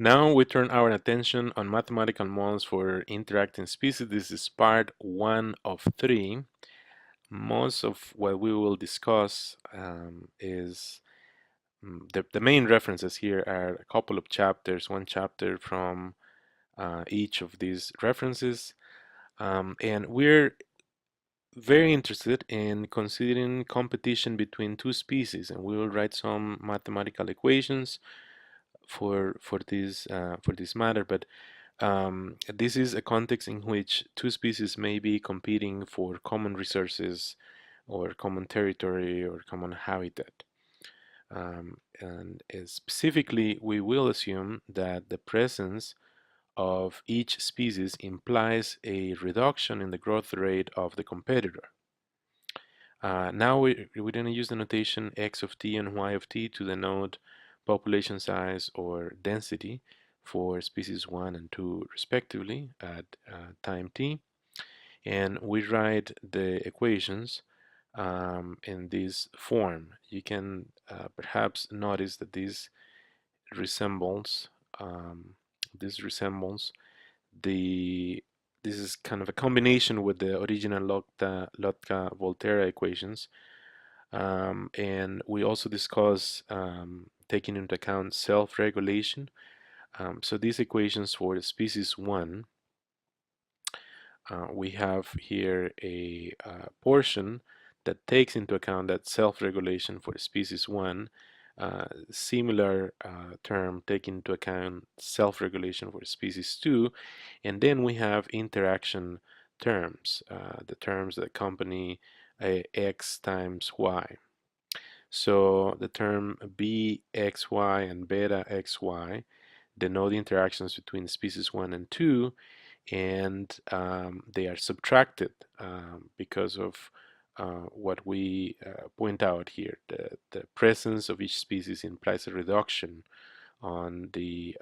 Now we turn our attention on mathematical models for interacting species. This is part 1 of 3. Most of what we will discuss is the main references here are a couple of chapters, one chapter from each of these references. And we're very interested in considering competition between two species, and we will write some mathematical equations for this matter. But this is a context in which two species may be competing for common resources or common territory or common habitat. And specifically, we will assume that the presence of each species implies a reduction in the growth rate of the competitor. Now we're going to use the notation x of t and y of t to denote population size or density for species 1 and 2 respectively at time t. And we write the equations in this form. You can perhaps notice that resembles this resembles the this is kind of a combination with the original Lotka-Volterra equations. And we also discuss taking into account self-regulation. So these equations for the species 1, we have here a portion that takes into account that self-regulation for species 1, similar term taking into account self-regulation for species 2, and then we have interaction terms, the terms that accompany x times y. So the term bxy and beta xy denote interactions between species 1 and 2, and they are subtracted because of what we point out here. The presence of each species implies a reduction on the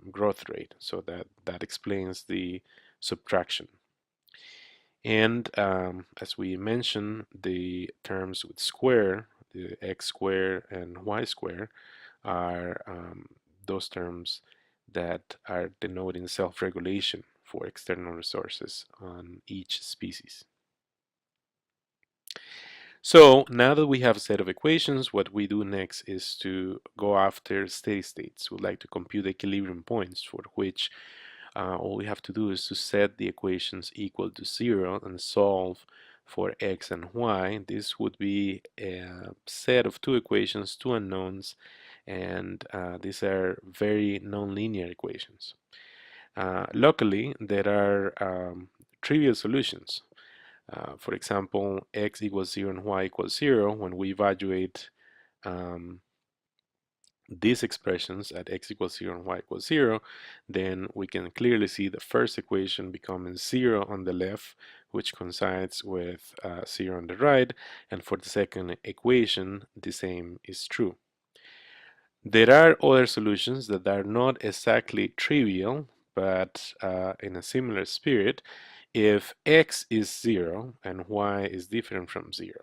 growth rate, so that explains the subtraction. And as we mentioned, the terms with square, the x square and y square, are those terms that are denoting self-regulation for external resources on each species. So now that we have a set of equations, what we do next is to go after steady states. We'd like to compute equilibrium points for which all we have to do is to set the equations equal to 0 and solve for x and y. This would be a set of two equations, two unknowns, and these are very nonlinear equations. Luckily, there are trivial solutions. For example, x equals 0 and y equals 0. When we evaluate these expressions at x equals 0 and y equals 0, then we can clearly see the first equation becoming 0 on the left, which coincides with 0 on the right, and for the second equation, the same is true. There are other solutions that are not exactly trivial, but in a similar spirit. If x is 0 and y is different from 0,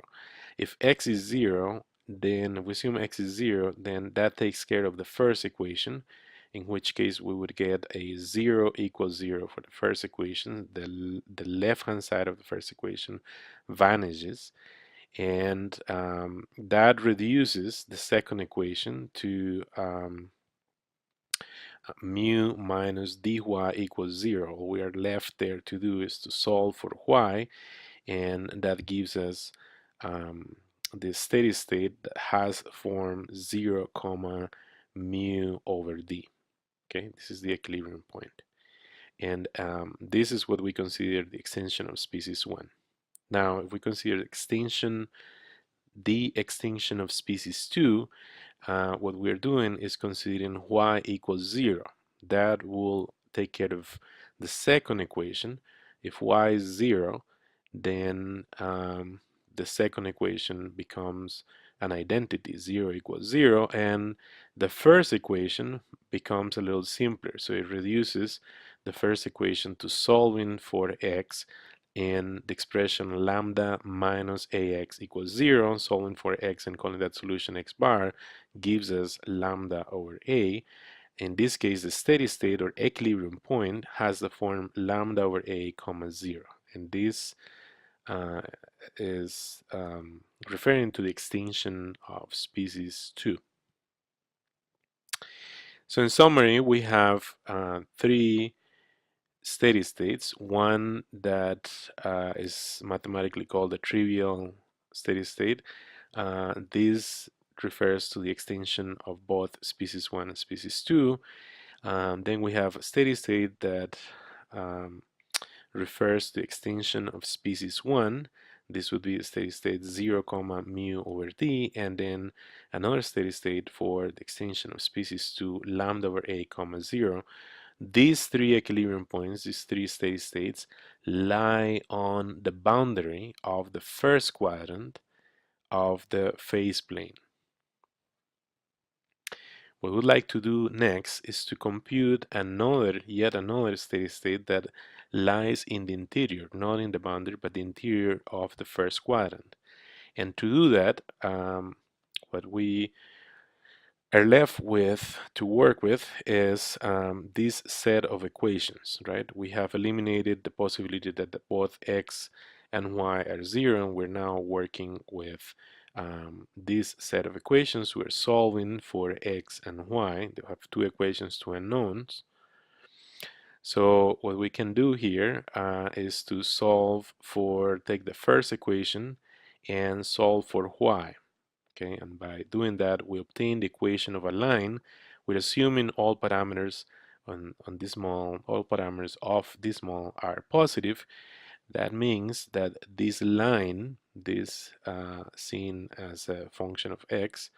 if x is 0, then we assume x is 0, then that takes care of the first equation, in which case we would get a 0 equals 0 for the first equation. The left-hand side of the first equation vanishes, and that reduces the second equation to mu minus dy equals 0. All we are left there to do is to solve for y, and that gives us the steady state that has form 0 comma mu over d. Okay, this is the equilibrium point, and this is what we consider the extension of species 1. Now, if we consider the extinction of species 2, what we're doing is considering y equals 0. That will take care of the second equation. If y is 0, then the second equation becomes an identity, 0 equals 0, and the first equation becomes a little simpler. So it reduces the first equation to solving for x in the expression lambda minus ax equals 0. Solving for x and calling that solution x bar gives us lambda over a. In this case, the steady state or equilibrium point has the form lambda over a comma 0. And this is referring to the extinction of species 2. So in summary, we have three steady states. One that is mathematically called a trivial steady state. This refers to the extinction of both species 1 and species 2. Then we have a steady state that um, refers to the extinction of species 1. This would be a steady state 0 comma mu over d, and then another steady state for the extinction of species 2 lambda over a comma 0. These three equilibrium points, these three steady states, lie on the boundary of the first quadrant of the phase plane. What we would like to do next is to compute yet another steady state that lies in the interior, not in the boundary, but the interior of the first quadrant. And to do that, what we are left with to work with is this set of equations, right? We have eliminated the possibility that both x and y are 0, and we're now working with this set of equations. We're solving for x and y. They have two equations, two unknowns. So what we can do here is to take the first equation and solve for y. Okay, and by doing that, we obtain the equation of a line. We're assuming all parameters on this model, all parameters of this model are positive. That means that this line, this seen as a function of x,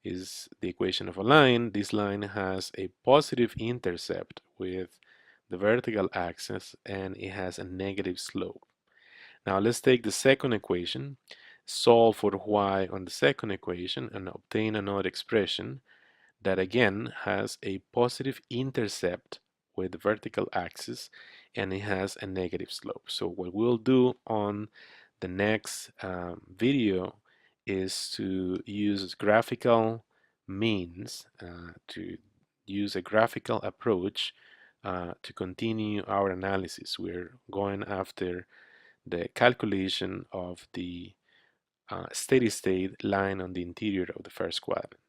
is the equation of a line. This line has a positive intercept with the vertical axis, and it has a negative slope. Now let's take the second equation, solve for y on the second equation, and obtain another expression that again has a positive intercept with the vertical axis, and it has a negative slope. So what we'll do on the next video is to use graphical means, to use a graphical approach to continue our analysis. We're going after the calculation of the steady state line on the interior of the first quadrant.